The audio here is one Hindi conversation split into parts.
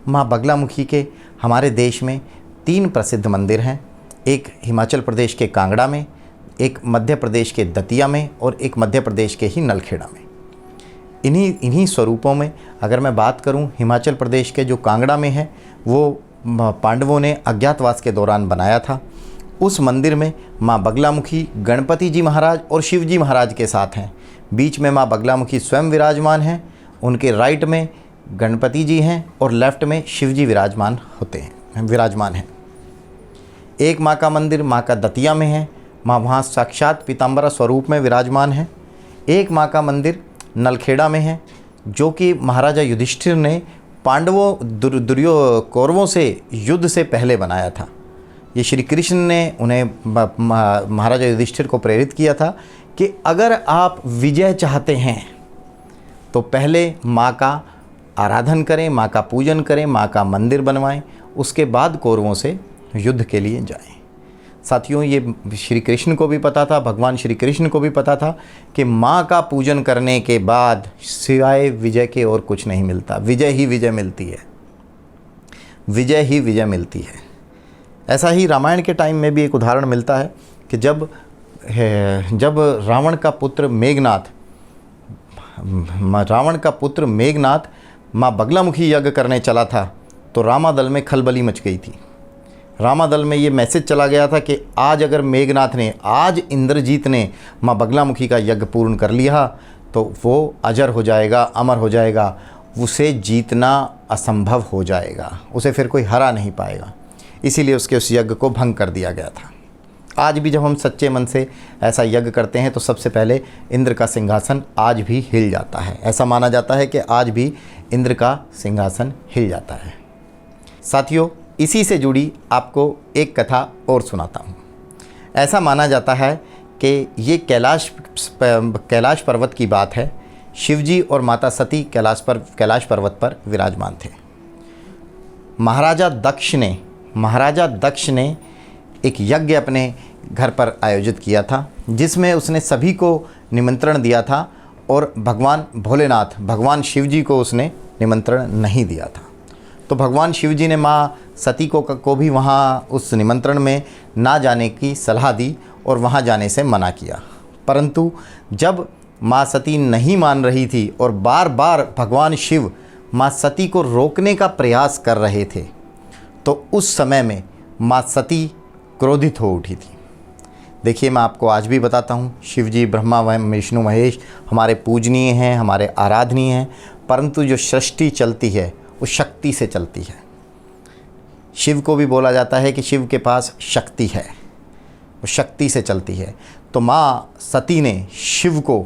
माँ बगलामुखी के हमारे देश में 3 प्रसिद्ध मंदिर हैं। एक हिमाचल प्रदेश के कांगड़ा में, एक मध्य प्रदेश के दतिया में और एक मध्य प्रदेश के ही नलखेड़ा में। इन्हीं स्वरूपों में अगर मैं बात करूं, हिमाचल प्रदेश के जो कांगड़ा में है वो पांडवों ने अज्ञातवास के दौरान बनाया था। उस मंदिर में माँ बगलामुखी गणपति जी महाराज और शिव जी महाराज के साथ हैं। बीच में माँ बगलामुखी स्वयं विराजमान हैं, उनके राइट में गणपति जी हैं और लेफ्ट में शिव जी विराजमान हैं। एक माँ का मंदिर माँ का दतिया में है, माँ वहाँ साक्षात पीताम्बरा स्वरूप में विराजमान है। एक माँ का मंदिर नलखेड़ा में है, जो कि महाराजा युधिष्ठिर ने पांडवों कौरवों से युद्ध से पहले बनाया था। ये श्री कृष्ण ने उन्हें महाराजा युधिष्ठिर को प्रेरित किया था कि अगर आप विजय चाहते हैं तो पहले माँ का आराधन करें, माँ का पूजन करें, माँ का मंदिर बनवाएं, उसके बाद कौरवों से युद्ध के लिए जाएं। साथियों, ये श्री कृष्ण को भी पता था, भगवान श्री कृष्ण को भी पता था कि माँ का पूजन करने के बाद सिवाय विजय के और कुछ नहीं मिलता। विजय ही विजय मिलती है, विजय ही विजय मिलती है। ऐसा ही रामायण के टाइम में भी एक उदाहरण मिलता है कि जब रावण का पुत्र मेघनाथ माँ बगलामुखी यज्ञ करने चला था तो रामादल में खलबली मच गई थी। रामादल में ये मैसेज चला गया था कि आज अगर मेघनाथ ने, आज इंद्रजीत ने माँ बगलामुखी का यज्ञ पूर्ण कर लिया तो वो अजर हो जाएगा, अमर हो जाएगा, उसे जीतना असंभव हो जाएगा, उसे फिर कोई हरा नहीं पाएगा। इसीलिए उसके उस यज्ञ को भंग कर दिया गया था। आज भी जब हम सच्चे मन से ऐसा यज्ञ करते हैं तो सबसे पहले इंद्र का सिंहासन आज भी हिल जाता है। ऐसा माना जाता है कि आज भी इंद्र का सिंहासन हिल जाता है। साथियों, इसी से जुड़ी आपको एक कथा और सुनाता हूँ। ऐसा माना जाता है कि ये कैलाश पर्वत की बात है। शिवजी और माता सती कैलाश पर्वत पर विराजमान थे। महाराजा दक्ष ने एक यज्ञ अपने घर पर आयोजित किया था, जिसमें उसने सभी को निमंत्रण दिया था और भगवान भोलेनाथ, भगवान शिवजी को उसने निमंत्रण नहीं दिया था। तो भगवान शिवजी ने माँ सती को भी वहाँ उस निमंत्रण में ना जाने की सलाह दी और वहाँ जाने से मना किया। परंतु जब माँ सती नहीं मान रही थी और बार बार भगवान शिव माँ सती को रोकने का प्रयास कर रहे थे, तो उस समय में माँ सती क्रोधित हो उठी थी। देखिए, मैं आपको आज भी बताता हूँ, शिवजी, ब्रह्मा, विष्णु, महेश हमारे पूजनीय हैं, हमारे आराधनीय हैं, परंतु जो सृष्टि चलती है वो शक्ति से चलती है। शिव को भी बोला जाता है कि शिव के पास शक्ति है, वो शक्ति से चलती है। तो माँ सती ने शिव को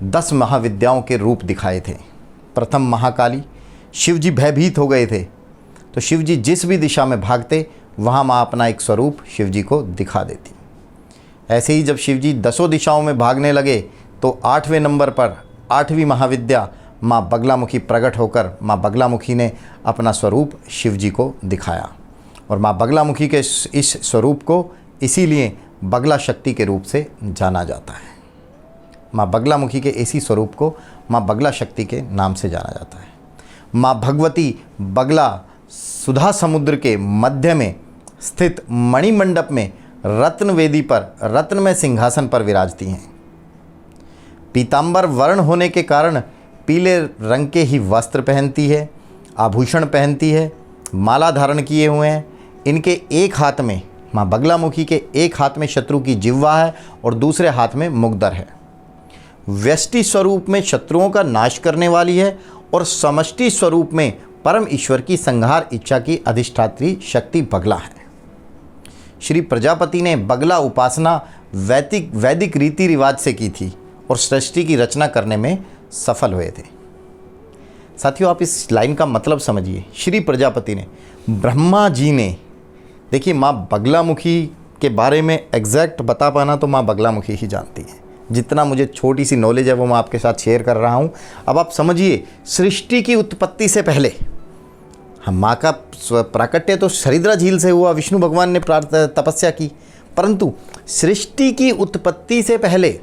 10 महाविद्याओं के रूप दिखाए थे। प्रथम महाकाली। शिवजी भयभीत हो गए थे, तो शिवजी जिस भी दिशा में भागते वहाँ माँ अपना एक स्वरूप शिवजी को दिखा देती। ऐसे ही जब शिवजी 10 दिशाओं में भागने लगे तो 8वें नंबर पर 8वीं महाविद्या माँ बगलामुखी प्रकट होकर माँ बगलामुखी ने अपना स्वरूप शिवजी को दिखाया। और माँ बगलामुखी के इस स्वरूप को इसीलिए बगला शक्ति के रूप से जाना जाता है। माँ बगलामुखी के इसी स्वरूप को माँ बगला शक्ति के नाम से जाना जाता है। माँ भगवती बगला सुधा समुद्र के मध्य में स्थित मणिमंडप में रत्न वेदी पर रत्नमय सिंहासन पर विराजती हैं। पीतांबर वर्ण होने के कारण पीले रंग के ही वस्त्र पहनती है, आभूषण पहनती है, माला धारण किए हुए हैं। इनके एक हाथ में, माँ बगलामुखी के एक हाथ में शत्रु की जिह्वा है और दूसरे हाथ में मुगदर है। व्यष्टि स्वरूप में शत्रुओं का नाश करने वाली है और समष्टि स्वरूप में परम ईश्वर की संहार इच्छा की अधिष्ठात्री शक्ति बगला है। श्री प्रजापति ने बगला उपासना वैदिक रीति रिवाज से की थी और सृष्टि की रचना करने में सफल हुए थे। साथियों, आप इस लाइन का मतलब समझिए। श्री प्रजापति ने, ब्रह्मा जी ने, देखिए माँ बगलामुखी के बारे में एग्जैक्ट बता पाना तो माँ बगलामुखी ही जानती है। जितना मुझे छोटी सी नॉलेज है वो मैं आपके साथ शेयर कर रहा हूँ। अब आप समझिए, सृष्टि की उत्पत्ति से पहले हम माँ का प्राकट्य तो सरिद्रा झील से हुआ, विष्णु भगवान ने तपस्या की, परंतु सृष्टि की उत्पत्ति से पहले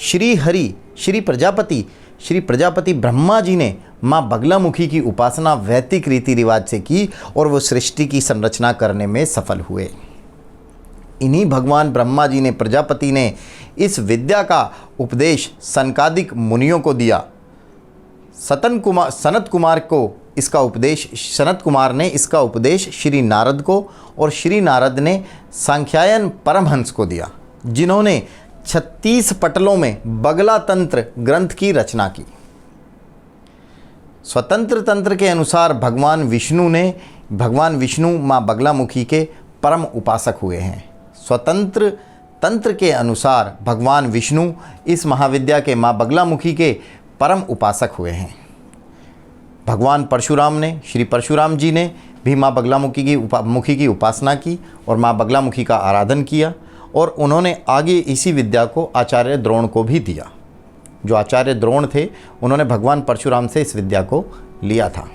श्री हरि, श्री प्रजापति श्री प्रजापति ब्रह्मा जी ने माँ बगलामुखी की उपासना वैदिक रीति रिवाज से की और वो सृष्टि की संरचना करने में सफल हुए। इन्हीं भगवान ब्रह्मा जी ने प्रजापति ने इस विद्या का उपदेश सनकादिक मुनियों को दिया। सनत कुमार ने इसका उपदेश श्री नारद को और श्री नारद ने सांख्यायन परमहंस को दिया, जिन्होंने 36 पटलों में बगला तंत्र ग्रंथ की रचना की। स्वतंत्र तंत्र के अनुसार भगवान विष्णु माँ बगलामुखी के परम उपासक हुए हैं। स्वतंत्र तंत्र के अनुसार भगवान विष्णु इस महाविद्या के माँ बगलामुखी के परम उपासक हुए हैं। भगवान परशुराम ने, श्री परशुराम जी ने भी माँ बगलामुखी की उपासना की और माँ बगलामुखी का आराधन किया, और उन्होंने आगे इसी विद्या को आचार्य द्रोण को भी दिया। जो आचार्य द्रोण थे, उन्होंने भगवान परशुराम से इस विद्या को लिया था।